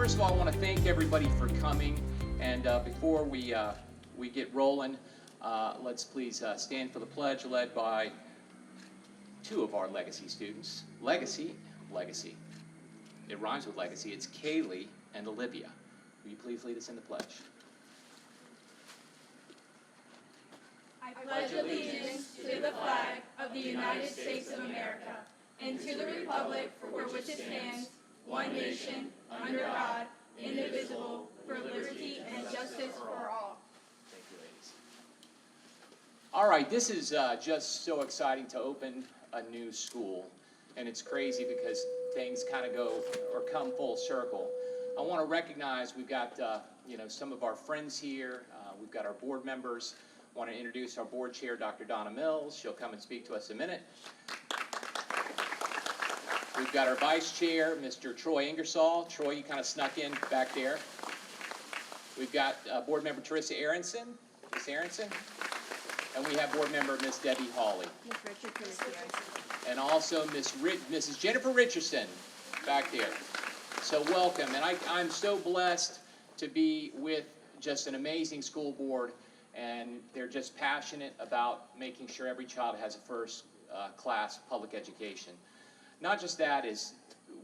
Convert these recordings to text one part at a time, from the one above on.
first of all, I want to thank everybody for coming. And before we get rolling, let's please stand for the pledge led by two of our legacy students. Legacy. It rhymes with legacy. It's Kaylee and Olivia. Will you please lead us in the pledge? I pledge allegiance to the flag of the United States of America and to the republic for which it stands, one nation, under God, indivisible, for liberty and justice for all. Thank you, ladies. All right, this is just so exciting to open a new school. And it's crazy because things kind of go or come full circle. I want to recognize we've got some of our friends here. We've got our board members. I want to introduce our board chair, Dr. Donna Mills. She'll come and speak to us in a minute. We've got our vice chair, Mr. Troy Ingersoll. Troy, you kind of snuck in back there. We've got board member Teresa Aronson. Miss Aronson. And we have board member Miss Debbie Hawley. Ms. Richardson is here. And also Mrs. Jennifer Richardson back there. So welcome. And I'm so blessed to be with just an amazing school board. And they're just passionate about making sure every child has a first-class public education. Not just that, is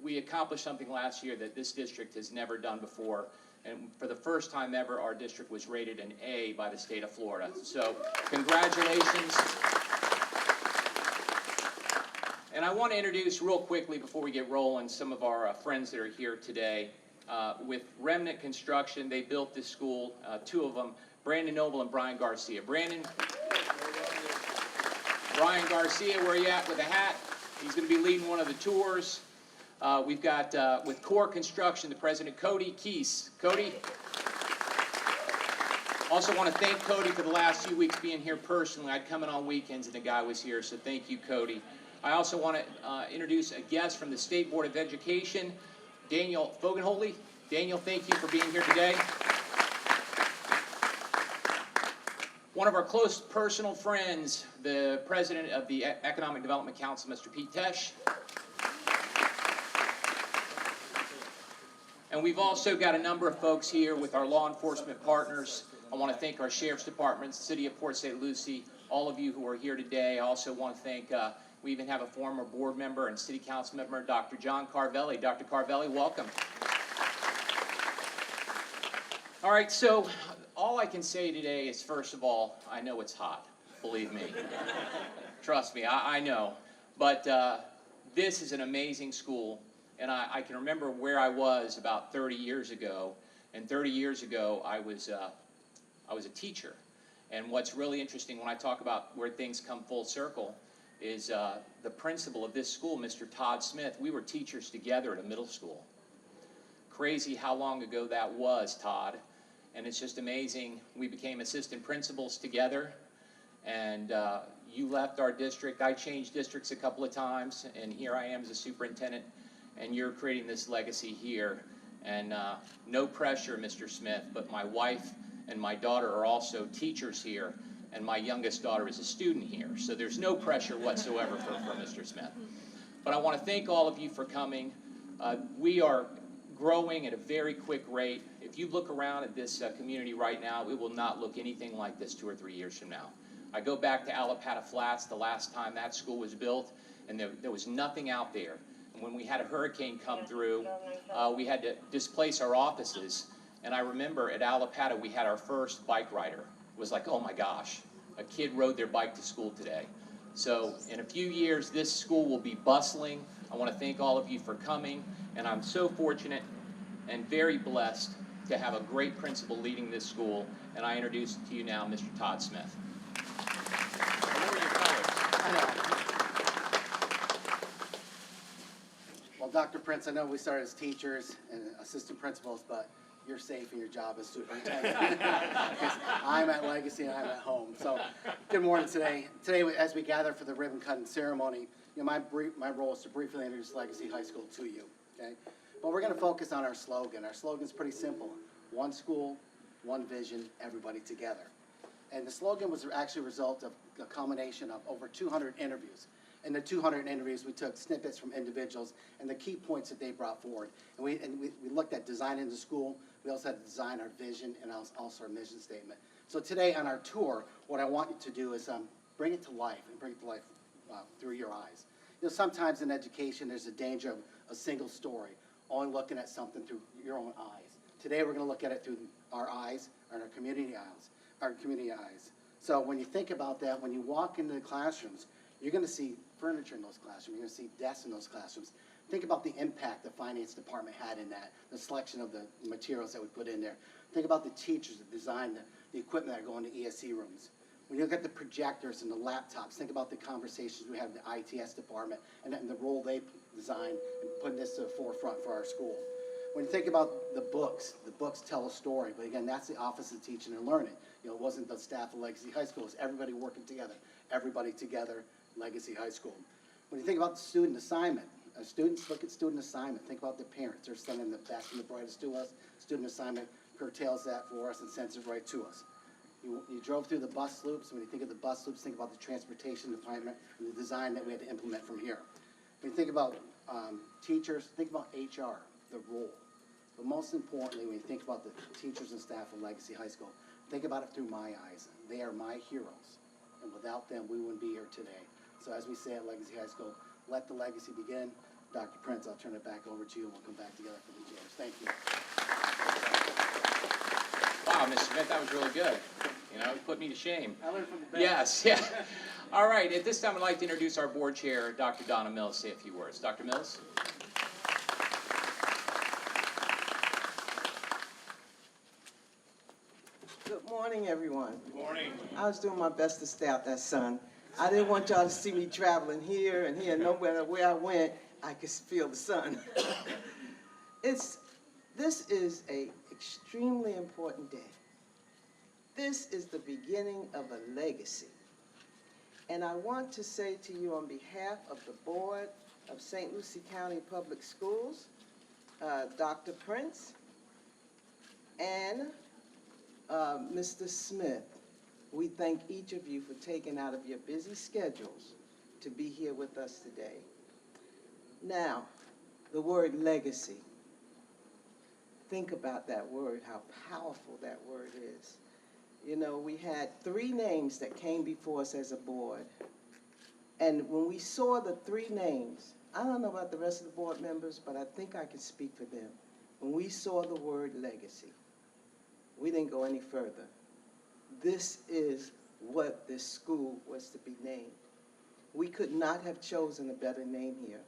we accomplished something last year that this district has never done before. And for the first time ever, our district was rated an A by the state of Florida. So congratulations. And I want to introduce real quickly before we get rolling some of our friends that are here today. With Remnant Construction, they built this school, two of them, Brandon Noble and Brian Garcia. Brian Garcia, where are you at with a hat? He's going to be leading one of the tours. We've got, with Core Construction, the president, Cody Keese. Cody. Also want to thank Cody for the last few weeks being here personally. I'd come in on weekends and the guy was here, so thank you, Cody. I also want to introduce a guest from the State Board of Education, Daniel Fogenholy. Daniel, thank you for being here today. One of our close personal friends, the president of the Economic Development Council, Mr. Pete Tesh. And we've also got a number of folks here with our law enforcement partners. I want to thank our Sheriff's Department, City of Port St. Lucie, all of you who are here today. I also want to thank, we even have a former board member and city council member, Dr. John Carvelli. Dr. Carvelli, welcome. All right, so all I can say today is, first of all, I know it's hot, believe me. Trust me, I know. But this is an amazing school, and I can remember where I was about 30 years ago. And 30 years ago, I was a teacher. And what's really interesting when I talk about where things come full circle is the principal of this school, Mr. Todd Smith. We were teachers together at a middle school. Crazy how long ago that was, Todd. And it's just amazing. We became assistant principals together, and you left our district. I changed districts a couple of times, and here I am as a superintendent, and you're creating this legacy here. And no pressure, Mr. Smith, but my wife and my daughter are also teachers here, and my youngest daughter is a student here. So there's no pressure whatsoever for Mr. Smith. But I want to thank all of you for coming. We are growing at a very quick rate. If you look around at this community right now, it will not look anything like this 2 or 3 years from now. I go back to Allapattah Flats, the last time that school was built, and there was nothing out there. And when we had a hurricane come through, we had to displace our offices. And I remember at Allapattah, we had our first bike rider. It was like, oh my gosh, a kid rode their bike to school today. So in a few years, this school will be bustling. I want to thank all of you for coming, and I'm so fortunate and very blessed to have a great principal leading this school, and I introduce to you now Mr. Todd Smith. What were your colors? Well, Dr. Prince, I know we started as teachers and assistant principals, but you're safe in your job as superintendent. Because I'm at Legacy and I'm at home. So, good morning today. Today, as we gather for the ribbon cutting ceremony, my role is to briefly introduce Legacy High School to you. Okay, but we're going to focus on our slogan. Our slogan is pretty simple: one school, one vision, everybody together. And the slogan was actually a result of a culmination of over 200 interviews. In the 200 interviews, we took snippets from individuals and the key points that they brought forward. And we looked at designing the school. We also had to design our vision and also our mission statement. So today on our tour, what I want you to do is bring it to life and bring it to life through your eyes. You know, sometimes in education, there's a danger of a single story, only looking at something through your own eyes. Today, we're going to look at it through our eyes and our community eyes. So when you think about that, when you walk into the classrooms, you're going to see furniture in those classrooms. You're going to see desks in those classrooms. Think about the impact the finance department had in that, the selection of the materials that we put in there. Think about the teachers that designed the equipment that go into ESE rooms. When you look at the projectors and the laptops, think about the conversations we have in the ITS department and the role they designed in putting this to the forefront for our school. When you think about the books tell a story, but again, that's the Office of Teaching and Learning. You know, it wasn't the staff of Legacy High School, it was everybody working together. Everybody together, Legacy High School. When you think about the student assignment, students look at student assignment. Think about their parents. They're sending the best and the brightest to us. Student assignment curtails that for us and sends it right to us. You drove through the bus loops. When you think of the bus loops, think about the transportation department and the design that we had to implement from here. When you think about teachers, think about HR, the role. But most importantly, when you think about the teachers and staff of Legacy High School, think about it through my eyes. They are my heroes. And without them, we wouldn't be here today. So as we say at Legacy High School, let the legacy begin. Dr. Prince, I'll turn it back over to you, and we'll come back together for the cheers. Thank you. Wow, Mr. Smith, that was really good. You know, it put me to shame. I learned from the best. Yes, yeah. All right, at this time, I'd like to introduce our board chair, Dr. Donna Mills, say a few words. Dr. Mills? Good morning, everyone. Good morning. I was doing my best to stay out that sun. I didn't want y'all to see me traveling here and here. No matter where I went, I could feel the sun. This is an extremely important day. This is the beginning of a legacy. And I want to say to you on behalf of the board of St. Lucie County Public Schools, Dr. Prince, and Mr. Smith, we thank each of you for taking out of your busy schedules to be here with us today. Now, the word legacy. Think about that word, how powerful that word is. You know, we had 3 names that came before us as a board. And when we saw the 3 names, I don't know about the rest of the board members, but I think I can speak for them. When we saw the word legacy, we didn't go any further. This is what this school was to be named. We could not have chosen a better name here.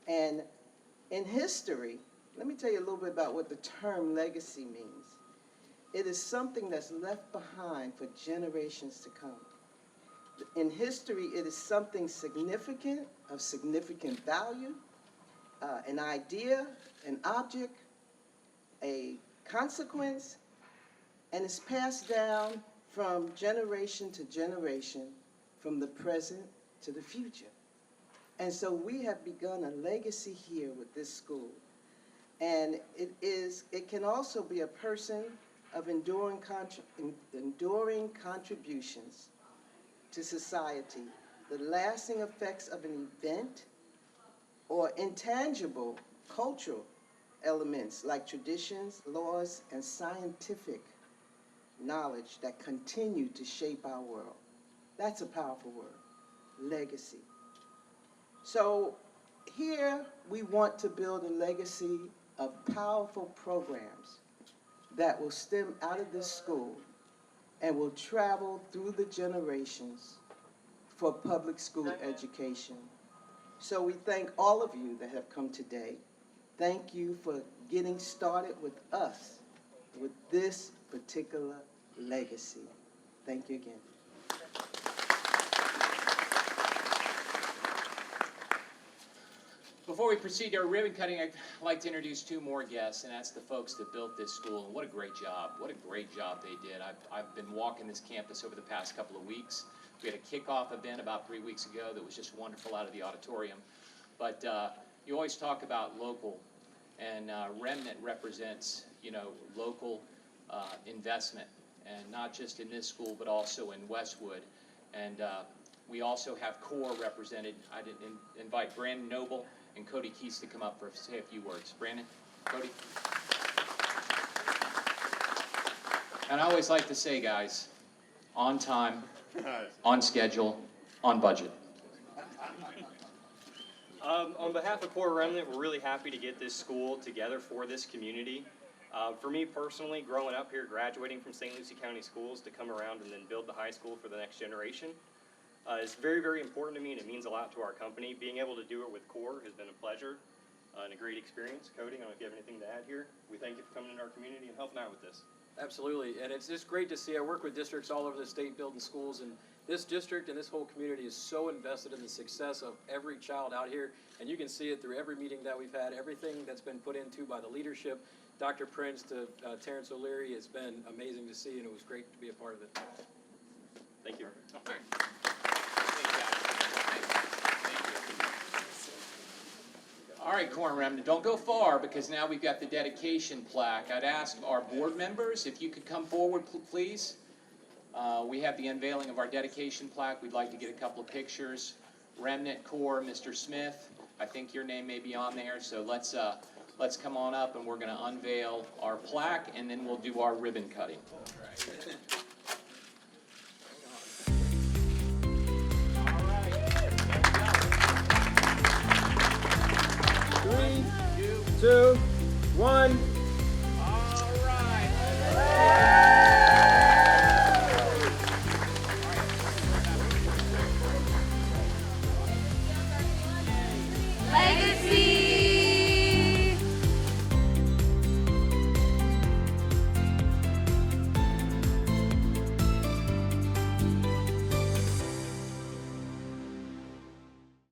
And in history, let me tell you a little bit about what the term legacy means. It is something that's left behind for generations to come. In history, it is something significant, of significant value, an idea, an object, a consequence, and it's passed down from generation to generation, from the present to the future. And so we have begun a legacy here with this school. And it can also be a person of enduring contributions to society, the lasting effects of an event, or intangible cultural elements like traditions, laws, and scientific knowledge that continue to shape our world. That's a powerful word, legacy. So here we want to build a legacy of powerful programs that will stem out of this school and will travel through the generations for public school education. So we thank all of you that have come today. Thank you for getting started with us with this particular legacy. Thank you again. Before we proceed to our ribbon cutting, I'd like to introduce 2 more guests, and that's the folks that built this school. And what a great job. What a great job they did. I've been walking this campus over the past couple of weeks. We had a kickoff event about 3 weeks ago that was just wonderful out of the auditorium. But you always talk about local, and Remnant represents, you know, local investment, and not just in this school, but also in Westwood. And We also have CORE represented. I did invite Brandon Noble and Cody Keese to come up for say a few words. Brandon, Cody. And I always like to say, guys, on time, on schedule, on budget. On behalf of Core Remnant, we're really happy to get this school together for this community. For me personally, growing up here, graduating from St. Lucie County Schools to come around and then build the high school for the next generation is very, very important to me, and it means a lot to our company. Being able to do it with Core has been a pleasure and a great experience. Cody, I don't know if you have anything to add here. We thank you for coming into our community and helping out with this. Absolutely, and it's just great to see. I work with districts all over the state building schools, and this district and this whole community is so invested in the success of every child out here, and you can see it through every meeting that we've had, everything that's been put into by the leadership, Dr. Prince to Terrence O'Leary. It's been amazing to see, and it was great to be a part of it. Thank you. All right, Core Remnant, don't go far because now we've got the dedication plaque. I'd ask our board members if you could come forward, please. We have the unveiling of our dedication plaque. We'd like to get a couple of pictures. Remnant Core, Mr. Smith, I think your name may be on there, so let's come on up and we're going to unveil our plaque and then we'll do our ribbon cutting. Three, two, one.